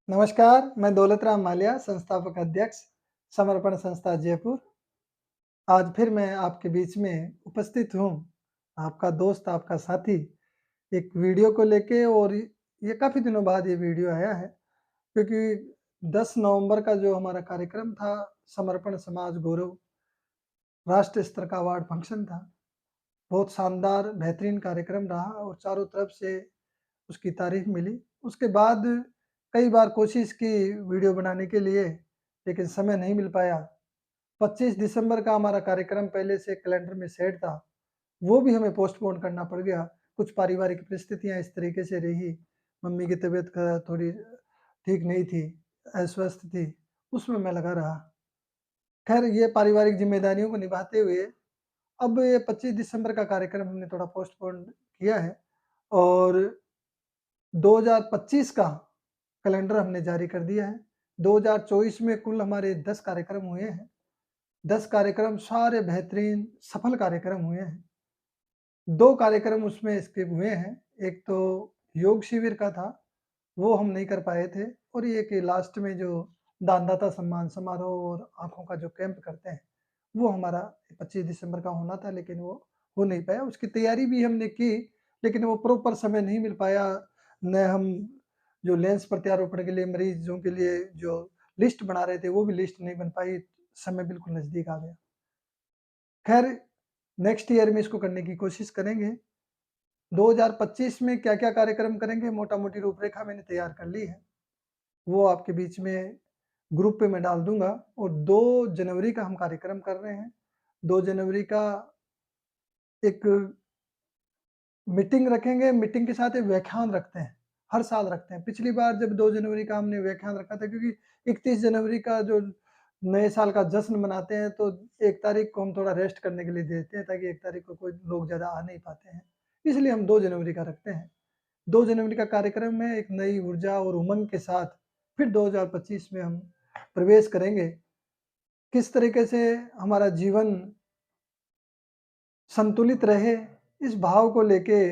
नमस्कार, मैं दौलत राम माल्या, संस्थापक अध्यक्ष, समर्पण संस्था जयपुर। आज फिर मैं आपके बीच में उपस्थित हूँ, आपका दोस्त, आपका साथी, एक वीडियो को लेके और ये काफ़ी दिनों बाद ये वीडियो आया है, क्योंकि 10 नवंबर का जो हमारा कार्यक्रम था, समर्पण समाज गौरव राष्ट्र स्तर का अवार्ड फंक्शन था। बहुत शानदार, बेहतरीन कार्यक्रम रहा और चारों तरफ से उसकी तारीफ़ मिली। उसके बाद कई बार कोशिश की वीडियो बनाने के लिए, लेकिन समय नहीं मिल पाया। 25 दिसंबर का हमारा कार्यक्रम पहले से कैलेंडर में सेट था, वो भी हमें पोस्टपोन करना पड़ गया। कुछ पारिवारिक परिस्थितियाँ इस तरीके से रही, मम्मी की तबीयत थोड़ी ठीक नहीं थी, अस्वस्थ थी, उसमें मैं लगा रहा। खैर ये पारिवारिक ज़िम्मेदारियों को निभाते हुए अब ये 25 दिसंबर का कार्यक्रम हमने थोड़ा पोस्टपोन किया है और 2025 का कैलेंडर हमने जारी कर दिया है। 2024 में कुल हमारे 10 कार्यक्रम हुए हैं। 10 कार्यक्रम सारे बेहतरीन सफल कार्यक्रम हुए हैं। 2 कार्यक्रम उसमें स्किप हुए हैं। एक तो योग शिविर का था, वो हम नहीं कर पाए थे और ये कि लास्ट में जो दानदाता सम्मान समारोह और आँखों का जो कैंप करते हैं, वो हमारा 25 दिसंबर का होना था लेकिन वो हो नहीं पाया। उसकी तैयारी भी हमने की, लेकिन वो प्रॉपर समय नहीं मिल पाया। न हम जो लेंस प्रत्यारोपण के लिए मरीज़ों के लिए जो लिस्ट बना रहे थे, वो भी लिस्ट नहीं बन पाई, समय बिल्कुल नज़दीक आ गया। खैर नेक्स्ट ईयर में इसको करने की कोशिश करेंगे। 2025 में क्या-क्या कार्यक्रम करेंगे, मोटा-मोटी रूपरेखा मैंने तैयार कर ली है। वो आपके बीच में ग्रुप पे मैं डाल दूँगा और 2 जनवरी का हम कार्यक्रम कर रहे हैं। 2 जनवरी का एक मीटिंग रखेंगे, मीटिंग के साथ एक व्याख्यान रखते हैं, हर साल रखते हैं। पिछली बार जब 2 जनवरी का हमने व्याख्यान रखा था क्योंकि 31 जनवरी का जो नए साल का जश्न मनाते हैं, तो 1 तारीख को हम थोड़ा रेस्ट करने के लिए देते हैं ताकि 1 तारीख को कोई लोग ज़्यादा आ नहीं पाते हैं। इसलिए हम 2 जनवरी का रखते हैं। 2 जनवरी का कार्यक्रम में एक नई ऊर्जा और उमंग के साथ फिर 2025 में हम प्रवेश करेंगे। किस तरीके से हमारा जीवन संतुलित रहे, इस भाव को लेके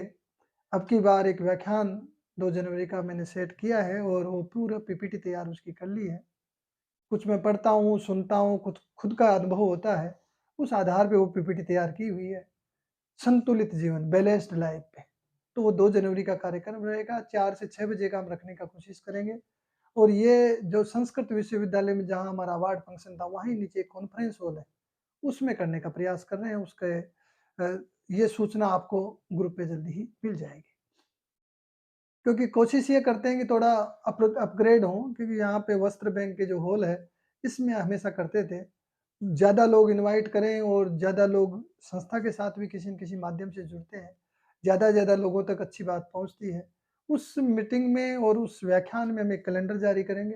अब की बार एक व्याख्यान 2 जनवरी का मैंने सेट किया है और वो पूरा पीपीटी तैयार उसकी कर ली है। कुछ मैं पढ़ता हूँ, सुनता हूँ, खुद खुद का अनुभव होता है, उस आधार पे वो पीपीटी तैयार की हुई है। संतुलित जीवन, बैलेंस्ड लाइफ पे। तो वो 2 जनवरी का कार्यक्रम रहेगा, 4 से 6 बजे का हम रखने का कोशिश करेंगे और ये जो संस्कृत विश्वविद्यालय में जहाँ हमारा अवार्ड फंक्शन था, वहीं नीचे एक कॉन्फ्रेंस हॉल है, उसमें करने का प्रयास कर रहे हैं। उसके ये सूचना आपको ग्रुप पे जल्दी ही मिल जाएगी। क्योंकि कोशिश ये करते हैं कि थोड़ा अपग्रेड हों क्योंकि यहाँ पे वस्त्र बैंक के जो हॉल है, इसमें हमेशा करते थे। ज़्यादा लोग इनवाइट करें और ज़्यादा लोग संस्था के साथ भी किसी न किसी माध्यम से जुड़ते हैं। ज़्यादा से ज़्यादा लोगों तक अच्छी बात पहुँचती है। उस मीटिंग में और उस व्याख्यान में हम एक कैलेंडर जारी करेंगे।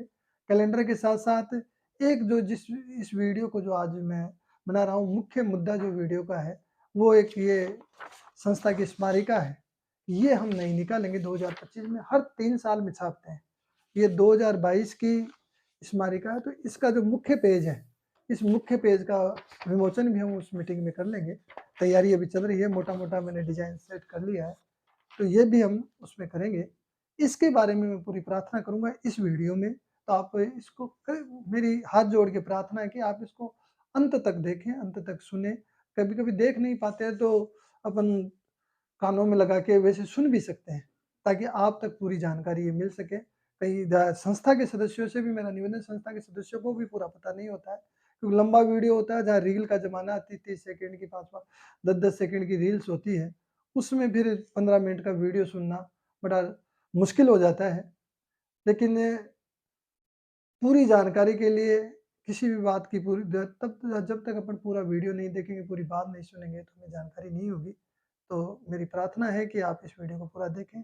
कैलेंडर के साथ-साथ एक जो जिस इस वीडियो को जो आज मैं बना रहा हूँ, मुख्य मुद्दा जो वीडियो का है, वो एक ये संस्था की स्मारिका है। ये हम नहीं निकालेंगे 2025 में, हर 3 साल में छापते हैं। ये 2022 की स्मारिका है, तो इसका जो मुख्य पेज है, इस मुख्य पेज का विमोचन भी हम उस मीटिंग में कर लेंगे। तैयारी अभी चल रही है, मोटा-मोटा मैंने डिज़ाइन सेट कर लिया है, तो ये भी हम उसमें करेंगे। इसके बारे में मैं पूरी प्रार्थना करूँगा इस वीडियो में, तो आप इसको मेरी हाथ जोड़ के प्रार्थना है कि आप इसको अंत तक देखें, अंत तक सुनें। कभी-कभी देख नहीं पाते हैं तो अपन कानों में लगा के वैसे सुन भी सकते हैं, ताकि आप तक पूरी जानकारी ये मिल सके। कई संस्था के सदस्यों से भी मेरा निवेदन है, संस्था के सदस्यों को भी पूरा पता नहीं होता है, क्योंकि लंबा वीडियो होता है जहाँ रील का ज़माना 30-30 सेकंड की 5-5 10-10 सेकंड की रील्स होती है, उसमें फिर 15 मिनट का वीडियो सुनना बड़ा मुश्किल हो जाता है। लेकिन पूरी जानकारी के लिए किसी भी बात की पूरी तब जब तक अपन पूरा वीडियो नहीं देखेंगे, पूरी बात नहीं सुनेंगे, तो हमें जानकारी नहीं होगी। तो मेरी प्रार्थना है कि आप इस वीडियो को पूरा देखें।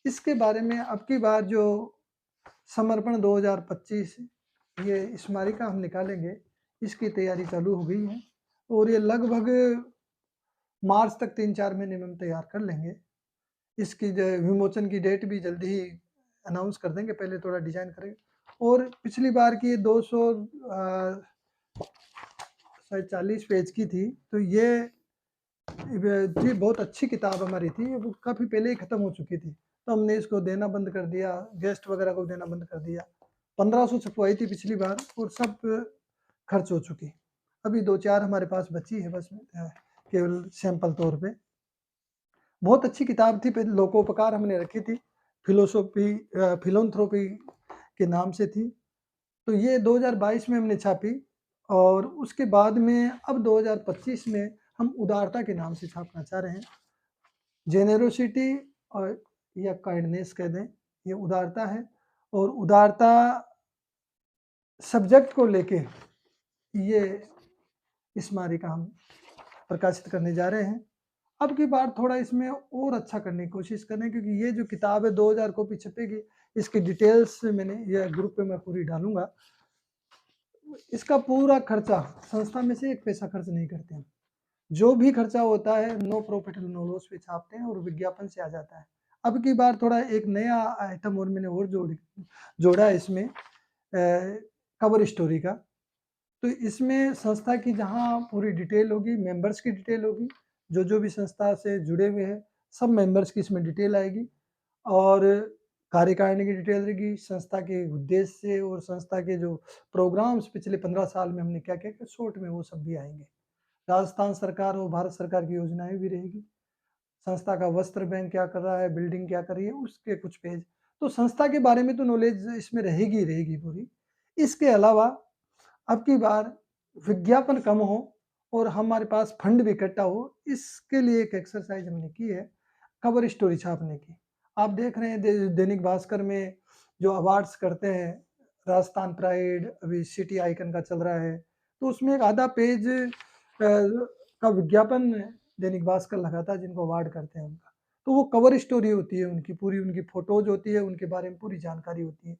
इसके बारे में अब की बार जो समर्पण 2025 ये स्मारिका हम निकालेंगे, इसकी तैयारी चालू हो गई है और ये लगभग मार्च तक 3-4 महीने में हम तैयार कर लेंगे। इसकी जो विमोचन की डेट भी जल्दी ही अनाउंस कर देंगे, पहले थोड़ा डिज़ाइन करेंगे और पिछली बार की 200 शायद 40 पेज की थी, तो ये जी बहुत अच्छी किताब हमारी थी, वो काफ़ी पहले ही खत्म हो चुकी थी, तो हमने इसको देना बंद कर दिया, गेस्ट वगैरह को देना बंद कर दिया। 1500 छपवाई थी पिछली बार और सब खर्च हो चुकी। अभी 2-4 हमारे पास बची है बस केवल सैंपल तौर पे। बहुत अच्छी किताब थी, लोकोपकार हमने रखी थी, फिलोंथ्रोपी के नाम से थी। तो ये 2022 में हमने छापी और उसके बाद में अब 2025 में हम उदारता के नाम से छापना चाह रहे हैं। जेनेरोसिटी और या काइंडनेस कह दें, ये उदारता है और उदारता सब्जेक्ट को लेके ये स्मारिका हम प्रकाशित करने जा रहे हैं। अब की बार थोड़ा इसमें और अच्छा करने की कोशिश करें, क्योंकि ये जो किताब है 2000 कॉपी छपेगी, इसकी डिटेल्स मैंने ये ग्रुप पे मैं पूरी डालूंगा। इसका पूरा खर्चा संस्था में से एक पैसा खर्च नहीं करते हैं। जो भी खर्चा होता है नो प्रॉफिट नो लॉस पे छापते हैं और विज्ञापन से आ जाता है। अब की बार थोड़ा एक नया आइटम और मैंने और जोड़ा इसमें कवर स्टोरी का। तो इसमें संस्था की जहाँ पूरी डिटेल होगी, मेंबर्स की डिटेल होगी, जो भी संस्था से जुड़े हुए हैं सब मेंबर्स की इसमें डिटेल आएगी और कार्यकारिणी की डिटेल रहेगी, संस्था के उद्देश्य और संस्था के जो प्रोग्राम्स पिछले 15 साल में हमने क्या क्या शॉर्ट में वो सब भी आएंगे। राजस्थान सरकार और भारत सरकार की योजनाएं भी रहेगी। संस्था का वस्त्र बैंक क्या कर रहा है, बिल्डिंग क्या कर रही है, उसके कुछ पेज। तो संस्था के बारे में तो नॉलेज इसमें रहेगी रहेगी पूरी। इसके अलावा अब की बार विज्ञापन कम हो और हमारे पास फंड भी इकट्ठा हो, इसके लिए एक एक्सरसाइज हमने की है कवर स्टोरी छापने की। आप देख रहे हैं दैनिक भास्कर में जो अवार्ड्स करते हैं, राजस्थान प्राइड अभी सिटी आइकन का चल रहा है, तो उसमें एक आधा पेज का विज्ञापन दैनिक भास्कर लगाता है जिनको अवार्ड करते हैं उनका। तो वो कवर स्टोरी होती है उनकी, पूरी उनकी फोटोज होती है, उनके बारे में पूरी जानकारी होती है।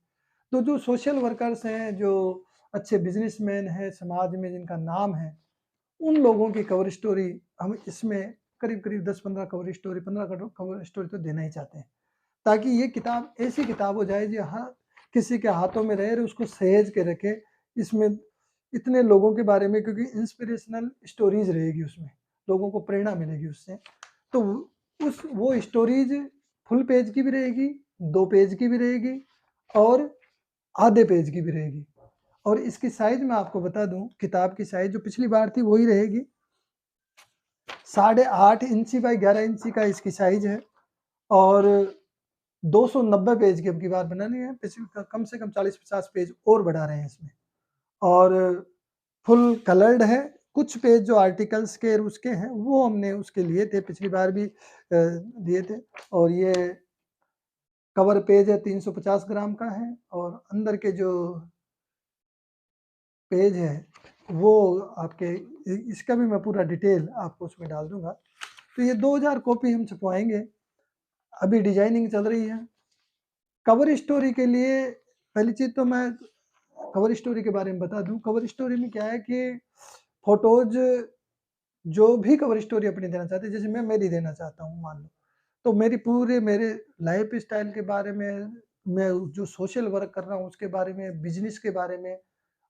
तो जो सोशल वर्कर्स हैं, जो अच्छे बिजनेसमैन हैं समाज में जिनका नाम है, उन लोगों की कवर स्टोरी हम इसमें करीब-करीब 10-15 कवर स्टोरी, 15 कवर स्टोरी तो देना ही चाहते हैं। ताकि ये किताब ऐसी किताब हो जाए जो हर किसी के हाथों में रहे और उसको सहेज के रखे। इसमें इतने लोगों के बारे में, क्योंकि इंस्पिरेशनल स्टोरीज रहेगी उसमें, लोगों को प्रेरणा मिलेगी उससे। तो वो स्टोरीज फुल पेज की भी रहेगी, 2 पेज की भी रहेगी और आधे पेज की भी रहेगी। और इसकी साइज मैं आपको बता दूं, किताब की साइज जो पिछली बार थी वही रहेगी। 8.5 इंची बाई 11 इंची का इसकी साइज है और 290 पेज की अब की बार बनानी है। पिछले कम से कम 40-50 पेज और बढ़ा रहे हैं इसमें और फुल कलर्ड है। कुछ पेज जो आर्टिकल्स के उसके हैं वो हमने उसके लिए थे, पिछली बार भी दिए थे। और ये कवर पेज है 350 ग्राम का है और अंदर के जो पेज है वो आपके, इसका भी मैं पूरा डिटेल आपको उसमें डाल दूंगा। तो ये 2000 कॉपी हम छपवाएंगे। अभी डिजाइनिंग चल रही है। कवर स्टोरी के लिए पहली चीज तो मैं कवर स्टोरी के बारे में बता दूं। कवर स्टोरी में क्या है कि फोटोज जो भी कवर स्टोरी अपनी देना चाहते हैं, जैसे मैं मेरी देना चाहता हूँ मान लो, तो मेरे लाइफ स्टाइल के बारे में, मैं जो सोशल वर्क कर रहा हूँ उसके बारे में, बिजनेस के बारे में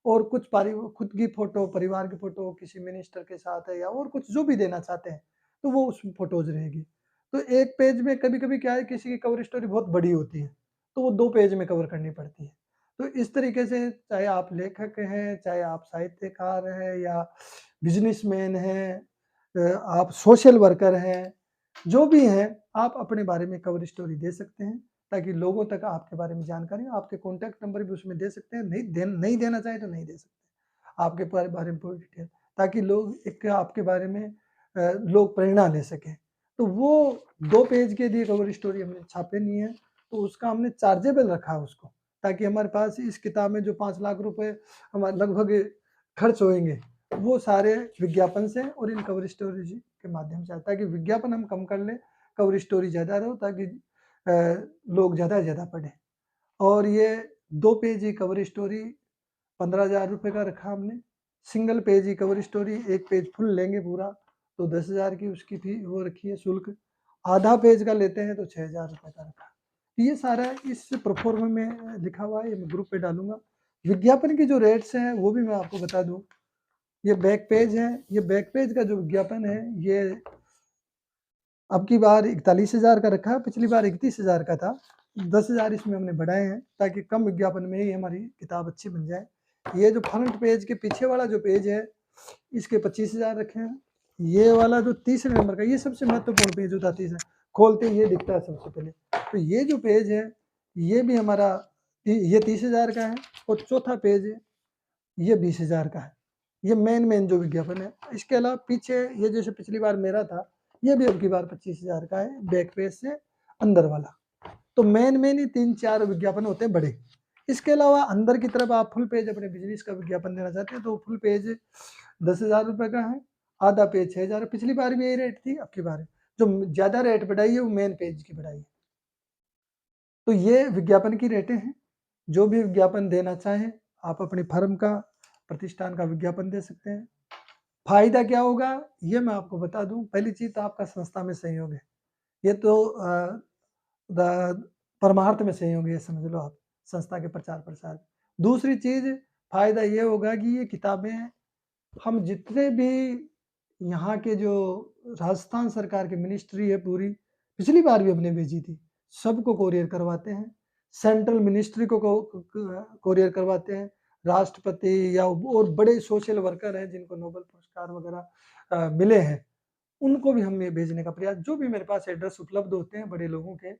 और कुछ खुद की फोटो, परिवार की फोटो, किसी मिनिस्टर के साथ है या और कुछ जो भी देना चाहते हैं, तो वो उसमें फोटोज रहेगी। तो एक पेज में कभी-कभी क्या है, किसी की कवर स्टोरी बहुत बड़ी होती है, तो वो 2 पेज में कवर करनी पड़ती है। तो इस तरीके से चाहे आप लेखक हैं, चाहे आप साहित्यकार हैं या बिज़नेसमैन हैं, आप सोशल वर्कर हैं, जो भी हैं, आप अपने बारे में कवर स्टोरी दे सकते हैं, ताकि लोगों तक आपके बारे में जानकारी हो। आपके कॉन्टैक्ट नंबर भी उसमें दे सकते हैं, नहीं देना चाहें तो नहीं दे सकते। आपके बारे में पूरी डिटेल, ताकि लोग एक आपके बारे में लोग प्रेरणा ले सकें। तो वो 2 पेज के लिए कवर स्टोरी हमने छापे नहीं है, तो उसका हमने चार्जेबल रखा है उसको, ताकि हमारे पास इस किताब में जो 5 लाख रुपए हमारे लगभग खर्च होएँगे, वो सारे विज्ञापन से और इन कवर स्टोरी के माध्यम से आता है। कि विज्ञापन हम कम कर लें, कवर स्टोरी ज़्यादा रहो, ताकि लोग ज़्यादा से ज़्यादा पढ़ें। और ये 2 पेज की कवर स्टोरी 15,000 रुपए का रखा हमने। सिंगल पेज की कवर स्टोरी, 1 पेज फुल लेंगे पूरा तो 10,000 की उसकी फी वो रखी है शुल्क। आधा पेज का लेते हैं तो 6,000 रुपए का रखा। ये सारा इस प्रोफार्मा में लिखा हुआ है, ये मैं ग्रुप पे डालूँगा। विज्ञापन की जो रेट्स हैं वो भी मैं आपको बता दूँ। ये बैक पेज है, ये बैक पेज का जो विज्ञापन है, ये अब की बार 41,000 का रखा है, पिछली बार 31,000 का था। 10,000 इसमें हमने बढ़ाए हैं ताकि कम विज्ञापन में ही हमारी किताब अच्छी बन जाए। ये जो फ्रंट पेज के पीछे वाला जो पेज है, इसके 25,000 रखे हैं। ये वाला जो तीसरे नंबर का, ये सबसे महत्वपूर्ण पेज होता है तीसरा, खोलते ही ये दिखता है सबसे पहले। तो ये जो पेज है, ये भी हमारा ये 30,000 का है, और चौथा पेज है ये 20,000 का है। ये मेन जो विज्ञापन है। इसके अलावा पीछे ये जैसे पिछली बार मेरा था, ये भी अब की बार 25,000 का है, बैक पेज से अंदर वाला। तो मेन ही 3-4 विज्ञापन होते हैं बड़े। इसके अलावा अंदर की तरफ आप फुल पेज अपने बिजनेस का विज्ञापन देना चाहते हैं तो फुल पेज 10,000 रुपये का है, आधा पेज 6,000। पिछली बार भी यही रेट थी, अब की बार जो ज़्यादा रेट बढ़ाई है वो मेन पेज की बढ़ाई है। तो ये विज्ञापन की रेटें हैं। जो भी विज्ञापन देना चाहें आप अपनी फर्म का, प्रतिष्ठान का विज्ञापन दे सकते हैं। फायदा क्या होगा ये मैं आपको बता दूं। पहली चीज तो आपका संस्था में सहयोग है, ये तो परमार्थ में सहयोग है, समझ लो आप, संस्था के प्रचार प्रसार। दूसरी चीज फायदा ये होगा कि ये किताबें हम जितने भी यहाँ के जो राजस्थान सरकार की मिनिस्ट्री है पूरी, पिछली बार भी हमने भेजी थी, सबको कोरियर करवाते हैं। सेंट्रल मिनिस्ट्री को कोरियर करवाते हैं। राष्ट्रपति या और बड़े सोशल वर्कर हैं जिनको नोबेल पुरस्कार वगैरह मिले हैं, उनको भी हम ये भेजने का प्रयास, जो भी मेरे पास एड्रेस उपलब्ध होते हैं बड़े लोगों के,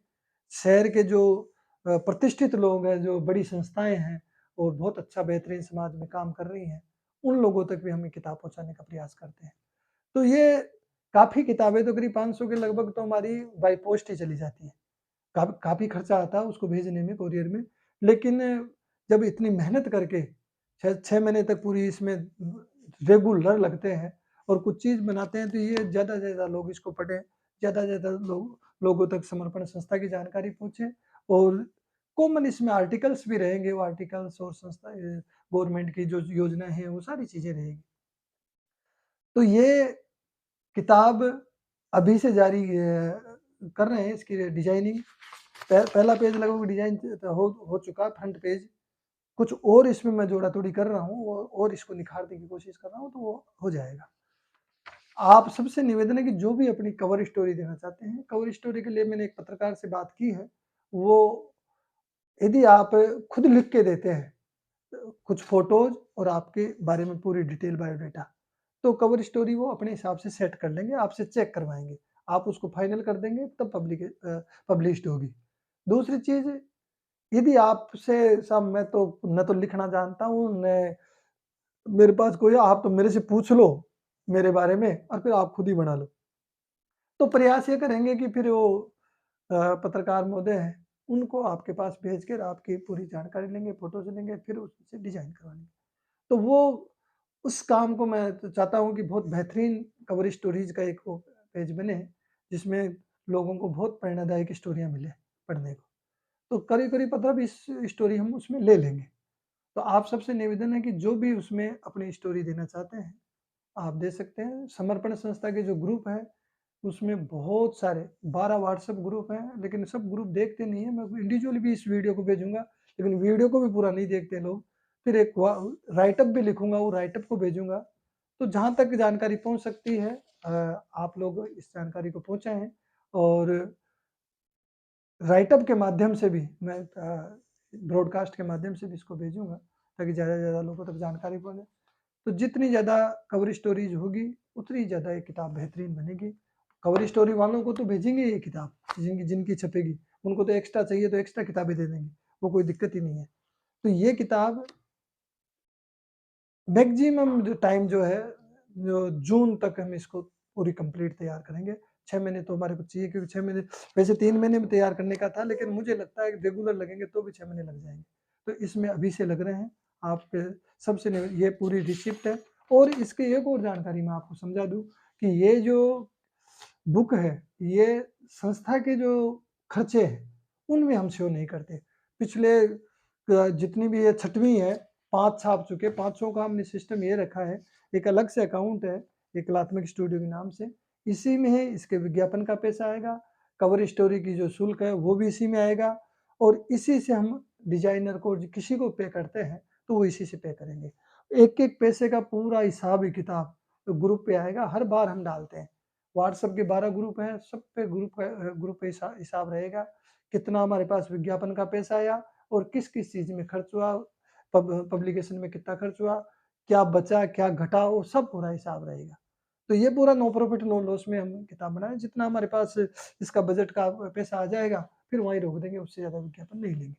शहर के जो प्रतिष्ठित लोग हैं, जो बड़ी संस्थाएं हैं और बहुत अच्छा बेहतरीन समाज में काम कर रही हैं, उन लोगों तक भी हम ये किताब पहुंचाने का प्रयास करते हैं। तो ये काफ़ी किताबें तो करीब 500 के लगभग तो हमारी बाई पोस्ट ही चली जाती है। काफ़ी खर्चा आता है उसको भेजने में, कोरियर में। लेकिन जब इतनी मेहनत करके 6 महीने तक पूरी इसमें रेगुलर लगते हैं और कुछ चीज़ बनाते हैं, तो ये ज़्यादा से ज़्यादा लोग इसको पढ़ें, ज़्यादा से ज़्यादा लोगों तक समर्पण संस्था की जानकारी पहुँचे, और कॉमन इसमें आर्टिकल्स भी रहेंगे, वो आर्टिकल्स और संस्था गवर्नमेंट की जो योजना है वो सारी चीज़ें रहेंगी। तो ये किताब अभी से जारी कर रहे हैं, इसकी डिजाइनिंग। पहला पेज लगभग डिजाइन हो चुका है, फ्रंट पेज। कुछ और इसमें मैं जोड़ा तोड़ी कर रहा हूँ और इसको निखारने की कोशिश कर रहा हूँ, तो वो हो जाएगा। आप सबसे निवेदन है कि जो भी अपनी कवर स्टोरी देना चाहते हैं, कवर स्टोरी के लिए मैंने एक पत्रकार से बात की है, वो यदि आप खुद लिख के देते हैं कुछ फोटोज और आपके बारे में पूरी डिटेल बायोडाटा, तो कवर स्टोरी वो अपने हिसाब से सेट कर लेंगे, आपसे चेक करवाएंगे, आप उसको फाइनल कर देंगे तब पब्लिश्ड होगी। दूसरी चीज, यदि आपसे साहब मैं तो न तो लिखना जानता हूँ, न मेरे पास कोई, आप तो मेरे से पूछ लो मेरे बारे में और फिर आप खुद ही बना लो, तो प्रयास ये करेंगे कि फिर वो पत्रकार महोदय हैं, उनको आपके पास भेज कर आपकी पूरी जानकारी लेंगे, फोटोज लेंगे, फिर उससे डिजाइन करवाएंगे। तो वो उस काम को मैं तो चाहता हूँ कि बहुत बेहतरीन कवर स्टोरीज का एक वो पेज बने, जिसमें लोगों को बहुत प्रेरणादायक स्टोरियाँ मिले पढ़ने को। तो करीब-करीब 15-20 स्टोरी हम उसमें ले लेंगे। तो आप सबसे निवेदन है कि जो भी उसमें अपनी स्टोरी देना चाहते हैं, आप दे सकते हैं। समर्पण संस्था के जो ग्रुप है, उसमें बहुत सारे 12 व्हाट्सएप ग्रुप हैं, लेकिन सब ग्रुप देखते नहीं है। मैं इंडिविजुअली भी इस वीडियो को भेजूँगा, लेकिन वीडियो को भी पूरा नहीं देखते लोग। फिर एक वा राइट अप भी लिखूँगा, वो राइट अप को भेजूँगा। तो जहाँ तक जानकारी पहुँच सकती है आप लोग इस जानकारी को पहुँचाएँ, और राइट अप के माध्यम से भी मैं ब्रॉडकास्ट के माध्यम से भी इसको भेजूँगा, ताकि ज़्यादा से ज़्यादा लोगों तक जानकारी पहुँचे। तो जितनी ज़्यादा कवर स्टोरीज होगी, उतनी ज़्यादा ये किताब बेहतरीन बनेगी। कवर स्टोरी वालों को तो भेजेंगे ये किताब, जिनकी जिनकी छपेगी, उनको तो एक्स्ट्रा चाहिए तो एक्स्ट्रा किताबें दे देंगे, वो कोई दिक्कत ही नहीं है। तो ये किताब मैक्सिमम जो टाइम जो है, जो जून तक हम इसको पूरी कंप्लीट तैयार करेंगे। 6 महीने तो हमारे को चाहिए, क्योंकि 6 महीने, वैसे 3 महीने में तैयार करने का था, लेकिन मुझे लगता है कि रेगुलर लगेंगे तो भी 6 महीने लग जाएँगे। तो इसमें अभी से लग रहे हैं। आप सबसे ये पूरी रिसिप्ट है, और इसकी एक और जानकारी मैं आपको समझा दूँ कि ये जो बुक है, ये संस्था के जो खर्चे हैं, उनमें हम शो नहीं करते। पिछले जितनी भी ये 6वीं है, 5 छाप चुके, 500 का हमने सिस्टम ये रखा है, एक अलग से अकाउंट है, एक कलात्मक स्टूडियो के नाम से, इसी में ही इसके विज्ञापन का पैसा आएगा, कवर स्टोरी की जो शुल्क है वो भी इसी में आएगा, और इसी से हम डिज़ाइनर को किसी को पे करते हैं, तो वो इसी से पे करेंगे। एक-एक पैसे का पूरा हिसाब-किताब ग्रुप पे आएगा, हर बार हम डालते हैं। व्हाट्सएप के 12 ग्रुप हैं, सब पे ग्रुप का हिसाब रहेगा कितना हमारे पास विज्ञापन का पैसा आया और किस-किस चीज़ में खर्च हुआ, पब्लिकेशन में कितना खर्च हुआ, क्या बचा, क्या घटा, वो सब पूरा हिसाब रहेगा। तो ये पूरा नो प्रॉफिट नो लॉस में हम किताब बनाए, जितना हमारे पास इसका बजट का पैसा आ जाएगा, फिर वहीं रोक देंगे, उससे ज़्यादा विज्ञापन नहीं लेंगे।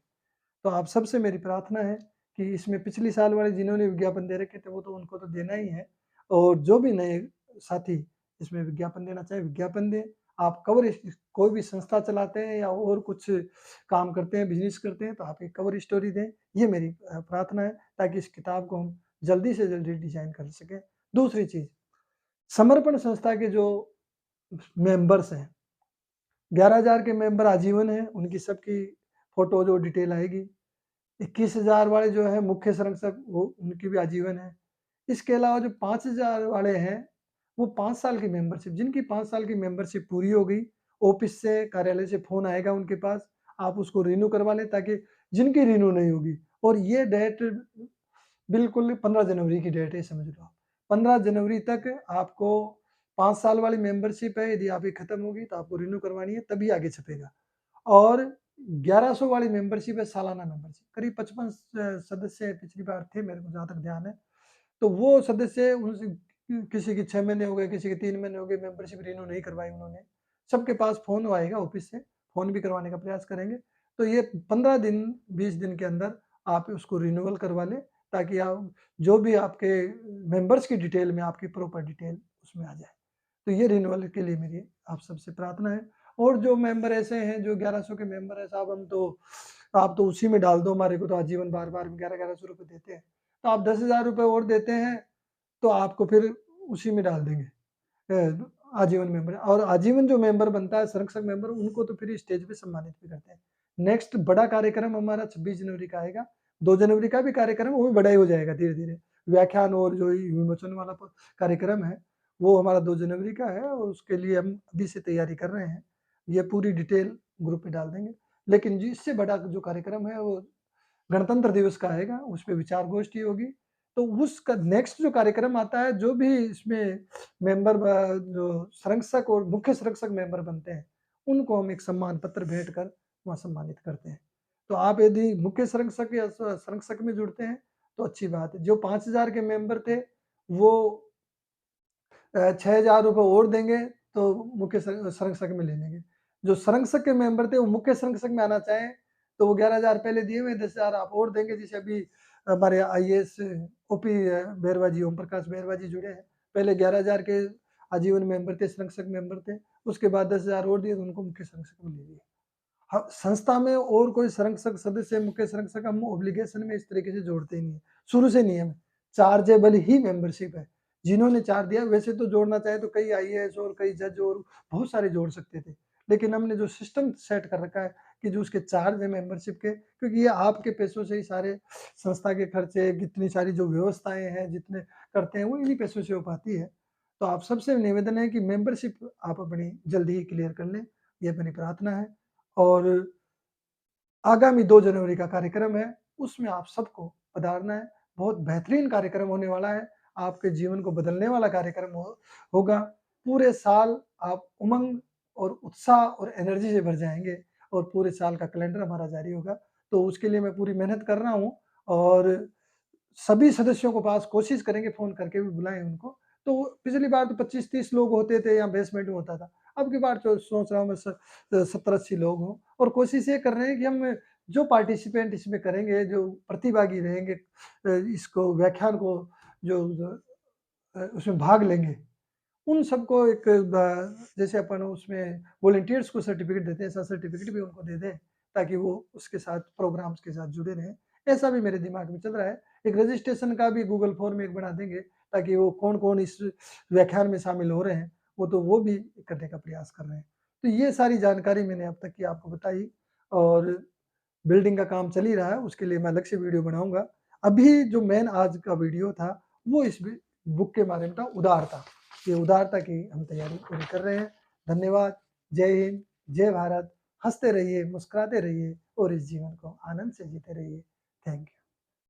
तो आप सबसे मेरी प्रार्थना है कि इसमें पिछली साल वाले जिन्होंने विज्ञापन दे रखे थे, वो तो उनको तो देना ही है, और जो भी नए साथी इसमें विज्ञापन देना चाहें, विज्ञापन दें। आप कवर कोई भी संस्था चलाते हैं या और कुछ काम करते हैं, बिज़नेस करते हैं, तो आप एक कवर स्टोरी दें। ये मेरी प्रार्थना है, ताकि इस किताब को हम जल्दी से जल्दी डिज़ाइन कर सकें। दूसरी चीज़, समर्पण संस्था के जो मेंबर्स हैं, 11,000 के मेंबर आजीवन हैं, उनकी सबकी फ़ोटोज़ और डिटेल आएगी। 21,000 वाले जो हैं मुख्य संरक्षक, वो उनकी भी आजीवन है। इसके अलावा जो 5,000 वाले हैं, वो 5 साल की मेंबरशिप, जिनकी 5 साल की मेंबरशिप पूरी हो गई, ऑफ़िस से, कार्यालय से फ़ोन आएगा उनके पास, आप उसको रिन्यू करवा लें, ताकि जिनकी रिन्यू नहीं होगी, और ये डेट बिल्कुल 15 जनवरी की डेट है, समझ लो आप। 15 जनवरी तक आपको 5 साल वाली मेंबरशिप है, यदि आपकी खत्म होगी तो आपको रिन्यू करवानी है, तभी आगे छपेगा। और 1100 वाली मेंबरशिप है, सालाना मेंबरशिप। करीब 55 सदस्य पिछली बार थे, मेरे को जहाँ तक ध्यान है। तो वो सदस्य, उनसे किसी के 6 महीने हो गए, किसी के 3 महीने हो गए, मेंबरशिप रिन्यू नहीं करवाई उन्होंने। सबके पास फ़ोन आएगा ऑफ़िस से, फ़ोन भी करवाने का प्रयास करेंगे। तो ये 15 दिन, 20 दिन के अंदर आप उसको रिन्यूअल करवा लें, ताकि आप जो भी आपके मेंबर्स की डिटेल में आपकी प्रॉपर डिटेल उसमें आ जाए। तो ये रिन्यूअल के लिए मेरी आप सबसे प्रार्थना है। और जो मेंबर ऐसे हैं जो 1100 के मेंबर हैं, साहब हम तो, आप तो उसी में डाल दो, हमारे को तो आजीवन बार-बार 1100 रुपए देते हैं। तो आप 10,000 रुपए और देते हैं, तो आपको फिर उसी में डाल देंगे, आजीवन मेंबर। और आजीवन जो मेंबर बनता है, संरक्षक मेंबर, उनको तो फिर स्टेज पे सम्मानित भी करते हैं। नेक्स्ट बड़ा कार्यक्रम हमारा 26 जनवरी का आएगा। 2 जनवरी का भी कार्यक्रम, वो भी बड़ा ही हो जाएगा धीरे-धीरे। व्याख्यान और जो विमोचन वाला कार्यक्रम है, वो हमारा 2 जनवरी का है, और उसके लिए हम अभी से तैयारी कर रहे हैं। ये पूरी डिटेल ग्रुप पे डाल देंगे। लेकिन जी, इससे बड़ा जो कार्यक्रम है, वो गणतंत्र दिवस का आएगा, उसपे विचार गोष्ठी होगी। तो उसका नेक्स्ट जो कार्यक्रम आता है, जो भी इसमें मेंबर जो संरक्षक और मुख्य संरक्षक मेंबर बनते हैं, उनको हम एक सम्मान पत्र भेंट कर वहाँ सम्मानित करते हैं। तो आप यदि मुख्य संरक्षक या संरक्षक में जुड़ते हैं, तो अच्छी बात है। जो 5,000 के मेंबर थे, वो 6,000 रुपए और देंगे, तो मुख्य संरक्षक में ले लेंगे। जो संरक्षक के मेंबर थे, वो मुख्य संरक्षक में आना चाहें, तो वो 11,000 पहले दिए हुए, 10,000 आप और देंगे। जैसे अभी हमारे आईएएस ओपी बेरवा जी, ओम प्रकाश बेरवा जी जुड़े हैं। पहले 11,000 के आजीवन मेंबर थे, संरक्षक मेंबर थे। उसके बाद 10,000 और दिए, तो उनको मुख्य संरक्षक में ले लिया। हाँ, संस्था में और कोई संरक्षक सदस्य, मुख्य संरक्षक हम ऑब्लिगेशन में इस तरीके से जोड़ते ही नहीं है। शुरू से नियम है, चार्जेबल ही मेंबरशिप है। जिन्होंने चार्ज दिया, वैसे तो जोड़ना चाहे तो कई आईएएस और कई जज और बहुत सारे जोड़ सकते थे। लेकिन हमने जो सिस्टम सेट कर रखा है कि जो उसके चार्ज है मेंबरशिप के, क्योंकि ये आपके पैसों से ही सारे संस्था के खर्चे, कितनी सारी जो व्यवस्थाएँ हैं, जितने करते हैं, वो इन्हीं पैसों से हो पाती है। तो आप सबसे निवेदन है कि मेंबरशिप आप अपनी जल्दी ही क्लियर कर लें, ये मेरी प्रार्थना है। और आगामी 2 जनवरी का कार्यक्रम है, उसमें आप सबको पधारना है। बहुत बेहतरीन कार्यक्रम होने वाला है, आपके जीवन को बदलने वाला कार्यक्रम होगा। पूरे साल आप उमंग और उत्साह और एनर्जी से भर जाएँगे, और पूरे साल का कैलेंडर हमारा जारी होगा। तो उसके लिए मैं पूरी मेहनत कर रहा हूँ, और सभी सदस्यों को पास कोशिश करेंगे, फ़ोन करके भी बुलाएँ उनको। तो पिछली बार तो 25-30 लोग होते थे, या बेसमेंट में होता था। अब की बार तो सोच रहा हूँ मैं 70-80 लोग हों, और कोशिश ये कर रहे हैं कि हम जो पार्टिसिपेंट इसमें करेंगे, जो प्रतिभागी रहेंगे, इसको व्याख्यान को जो उसमें भाग लेंगे, उन सबको एक जैसे अपन उसमें वॉलंटियर्स को सर्टिफ़िकेट देते हैं, ऐसा सर्टिफ़िकेट भी उनको दे दें, ताकि वो उसके साथ प्रोग्राम्स के साथ जुड़े रहें। ऐसा भी मेरे दिमाग में चल रहा है। एक रजिस्ट्रेशन का भी गूगल फॉर्म एक बना देंगे, ताकि वो कौन-कौन इस व्याख्यान में शामिल हो रहे हैं, तो वो भी करने का प्रयास कर रहे हैं। तो ये सारी जानकारी मैंने अब तक की आपको बताई, और बिल्डिंग का काम चल ही रहा है, उसके लिए मैं अलग से वीडियो बनाऊँगा। अभी जो मेन आज का वीडियो था, वो इस बुक के बारे में था, उदारता। ये उदारता की हम तैयारी पूरी कर रहे हैं। धन्यवाद। जय हिंद, जय भारत। हँसते रहिए, मुस्कुराते रहिए, और इस जीवन को आनंद से जीते रहिए। Thank you.